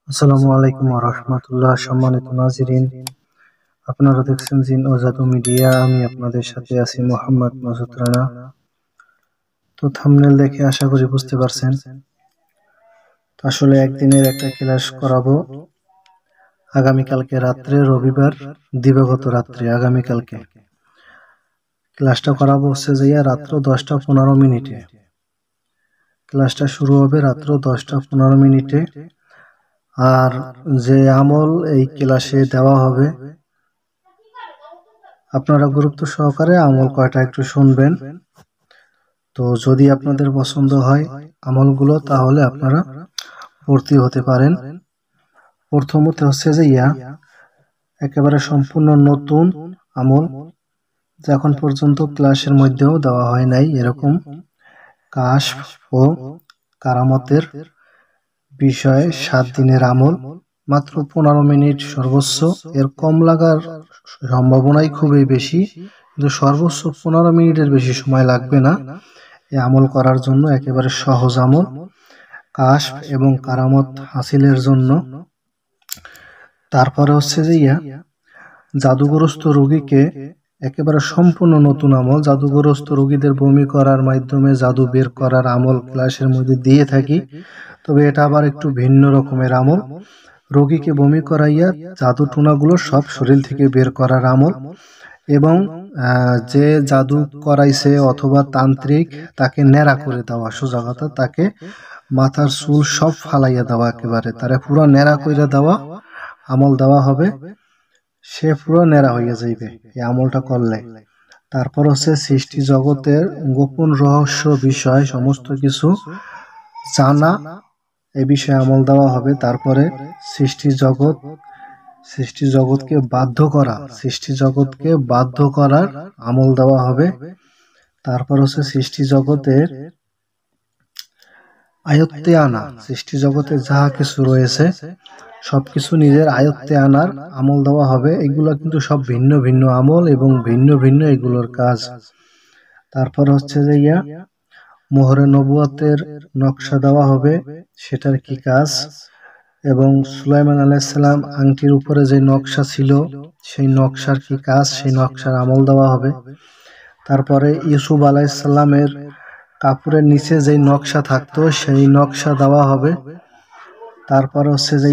আসসালামু আলাইকুম ওয়া রাহমাতুল্লাহ। সম্মানিত নাজিরিন, আপনারা দেখছেন জিন ও জাদু মিডিয়া। আমি আপনাদের সাথে আছি মোহাম্মদ মাসুদ রানা। তো থাম্বনেল দেখে আশা করি বুঝতে পারছেন, আসলে একদিনের একটা ক্লাস করাবো আগামীকালকে রাত্রে, রবিবার দিবাগত রাত্রে আগামীকালকে ক্লাসটা করাবো হচ্ছে যে রাত্র 10টা 15 মিনিটে। ক্লাসটা শুরু হবে রাত্র 10টা 15 মিনিটে। আর যে আমল এই ক্লাসে দেওয়া হবে, আপনারা গুরুত্ব সহকারে আমল কয়টা একটু শুনবেন। তো যদি আপনাদের পছন্দ হয় আমলগুলো, তাহলে আপনারা ভর্তি হতে পারেন। প্রথমত হচ্ছে যে একেবারে সম্পূর্ণ নতুন আমল, যা এখন পর্যন্ত ক্লাসের মধ্যেও দেওয়া হয় নাই, এরকম কাশফ ও কারামতের বিষয়ে 7 দিনের আমল, মাত্র 15 মিনিট সর্বোচ্চ। এর কম লাগার সম্ভাবনাই খুবই বেশি, কিন্তু সর্বোচ্চ 15 মিনিটের বেশি সময় লাগবে না এই আমল করার জন্য। একেবারে সহজ আমল, কাশফ এবং কারামত হাসিলের জন্য। তারপরে হচ্ছে যে জাদুগ্রস্ত রোগীকে, একেবারে সম্পূর্ণ নতুন আমল, জাদুগ্রস্ত রোগীদের বমি করার মাধ্যমে জাদু বের করার আমল ক্লাসের মধ্যে দিয়ে থাকি, তবে এটা আবার একটু ভিন্ন রকমের আমল। রোগীকে বমি করাইয়া জাদু টুনাগুলো সব শরীর থেকে বের করার আমল। এবং যে জাদু করাইছে অথবা তান্ত্রিক, তাকে ন্যাড়া করে দেওয়া, সোজা কথা, তাকে মাথার চুল সব ফালাইয়া দেওয়া, একেবারে তারা পুরো ন্যাড়া করে দেওয়া আমল দেওয়া হবে। সে পুরো ন্যাড়া হইয়া যাইবে এই আমলটা করলে। তারপর হচ্ছে সৃষ্টি জগতের গোপন রহস্য বিষয় সমস্ত কিছু জানা, এ বিষয়ে আমল দেওয়া হবে। তারপরে সৃষ্টি জগৎকে বাধ্য করার আমল দেওয়া হবে। তারপর হচ্ছে সৃষ্টি জগতের আয়ত্তে আনা, সৃষ্টি জগতে যাহা কিছু রয়েছে সবকিছু নিজের আয়ত্তে আনার আমল দেওয়া হবে। এগুলো কিন্তু সব ভিন্ন ভিন্ন আমল এবং ভিন্ন ভিন্ন এগুলোর কাজ। তারপর হচ্ছে যে মোহরে নবুয়তের নকশা দেওয়া হবে, সেটার কি কাজ, এবং সুলাইমান আলাইহিস সালাম আংটির উপরে যে নকশা ছিল সেই নকশার কি কাজ, সেই নকশার আমল দেওয়া হবে। তারপরে ইউসুফ আলাইহিস সালামের কাপড়ের নিচে যে নকশা থাকতো সেই নকশা দেওয়া হবে। তারপর হচ্ছে যে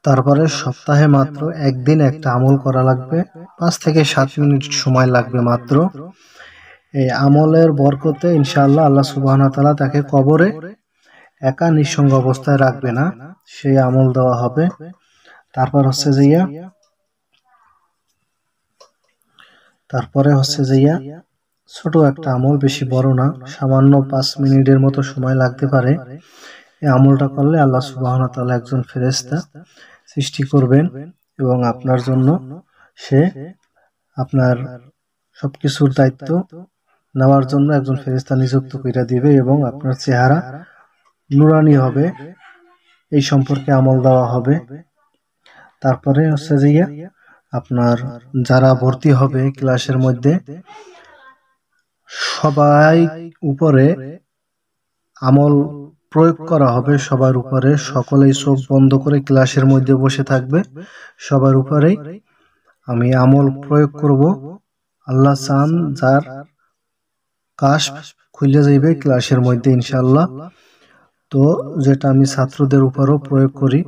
তারপরে সপ্তাহে মাত্র একদিন একটা আমল করা লাগবে, 5 থেকে 7 মিনিট সময় লাগবে মাত্র। এই আমলের বরকতে ইনশাআল্লাহ আল্লাহ সুবহানাহু ওয়া তাআলা তাকে কবরে একা নিঃসঙ্গ অবস্থায় রাখবে না, সেই আমল দেওয়া হবে। তারপরে হচ্ছে যে ছোট একটা আমল, বেশি বড় না, সামান্য 5 মিনিটের মতো সময় লাগতে পারে। এই আমলটা করলে আল্লাহ সুবহানাহু ওয়া তাআলা একজন ফেরেশতা সৃষ্টি করবেন এবং আপনার জন্য সে আপনার সবকিছুর দায়িত্ব নেওয়ার জন্য একজন ফেরেশতা নিযুক্ত করে দিবে এবং আপনার চেহারা নুরানি হবে, এই সম্পর্কে আমল দেওয়া হবে। তারপরে হচ্ছে যে আপনার যারা ভর্তি হবে ক্লাসের মধ্যে, সবাই উপরে আমল প্রয়োগ করা হবে, সবার উপরে। সকলেই চোখ বন্ধ করে ক্লাসের মধ্যে বসে থাকবে, সবার উপরেই আমি আমল প্রয়োগ করব। আল্লাহ চান যার কাশফ খুলে যাইবে ক্লাসের মধ্যে ইনশাআল্লাহ। তো যেটা আমি ছাত্রদের উপরও প্রয়োগ করি,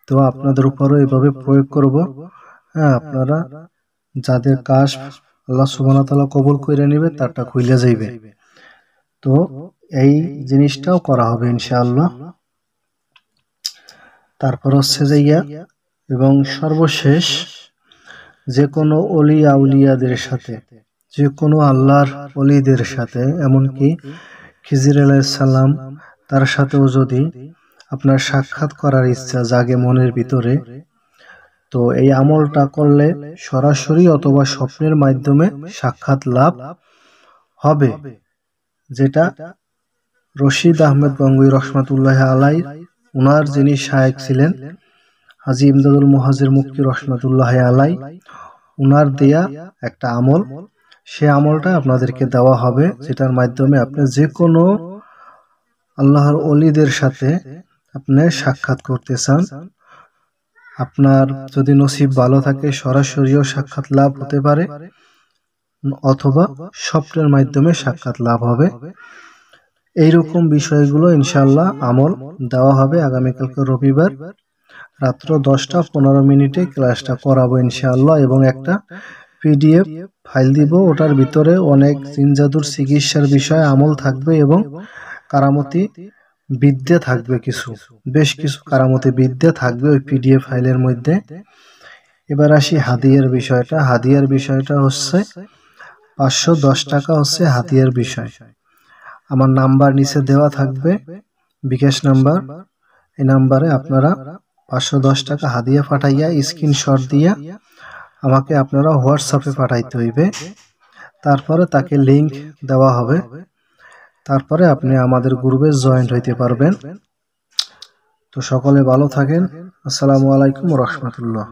তো আপনাদের উপরও এভাবে প্রয়োগ করব। হ্যাঁ, আপনারা যাদের কাশফ আল্লাহ সুবহানাহু ওয়া তাআলা কবুল করে নেবে, তারটা খুলে যাইবে। তো এই জিনিসটাও করা হবে ইনশাআল্লাহ। তারপর হচ্ছে যে এবং সর্বশেষ, যে কোনো ওলি আউলিয়াদের সাথে, যে কোনো আল্লাহর ওলিদের সাথে, এমনকি খিজির আলাইহিস সালাম, তার সাথেও যদি আপনার সাক্ষাৎ করার ইচ্ছা জাগে মনের ভিতরে, তো এই আমলটা করলে সরাসরি অথবা স্বপ্নের মাধ্যমে সাক্ষাৎ লাভ হবে। যেটা রশিদ আহমেদ গঙ্গুই রহমাতুল্লাহ আলাই, উনার যিনি শায়েখ ছিলেন হাজী ইমদাদুল মুহাজির মুক্তি রহমাতুল্লাহ আলাই, উনার দেয়া একটা আমল, সে আমলটা আপনাদেরকে দেওয়া হবে, যেটার মাধ্যমে আপনি যে কোনো আল্লাহর ওলিদের সাথে আপনি সাক্ষাৎ করতে চান, আপনার যদি নসিব ভালো থাকে সরাসরিও সাক্ষাৎ লাভ হতে পারে, অথবা স্বপ্নের মাধ্যমে সাক্ষাৎ লাভ হবে। এইরকম বিষয়গুলো ইনশাআল্লাহ আমল দেওয়া হবে। আগামীকালকে রবিবার রাত্র 10টা 15 ক্লাসটা করাবো ইনশাআল্লাহ, এবং একটা পিডিএফ ফাইল দিব। ওটার ভিতরে অনেক জিন জাদুর চিকিৎসার বিষয়ে আমল থাকবে এবং কারামতি বিদ্যা থাকবে, বেশ কিছু কারামতি বিদ্যা থাকবে ওই পিডিএফ ফাইলের মধ্যে। এবার আসি হাদিয়ার বিষয়টা। হাদিয়ার বিষয়টা হচ্ছে 510 টাকা হচ্ছে হাদিয়ার বিষয়। আমার নাম্বার নিচে দেওয়া থাকবে, বিকাশ নাম্বার। এই নাম্বারে আপনারা 510 টাকা হাদিয়া পাঠাইয়া স্ক্রিনশট দিয়া আমাকে আপনারা হোয়াটসঅ্যাপে পাঠাইতে হইবে। তারপরে তাকে লিংক দেওয়া হবে, তারপরে আপনি আমাদের গ্রুপে জয়েন্ট হইতে পারবেন। তো সকলে ভালো থাকেন। আসসালামু আলাইকুম ওয়া রাহমাতুল্লাহ।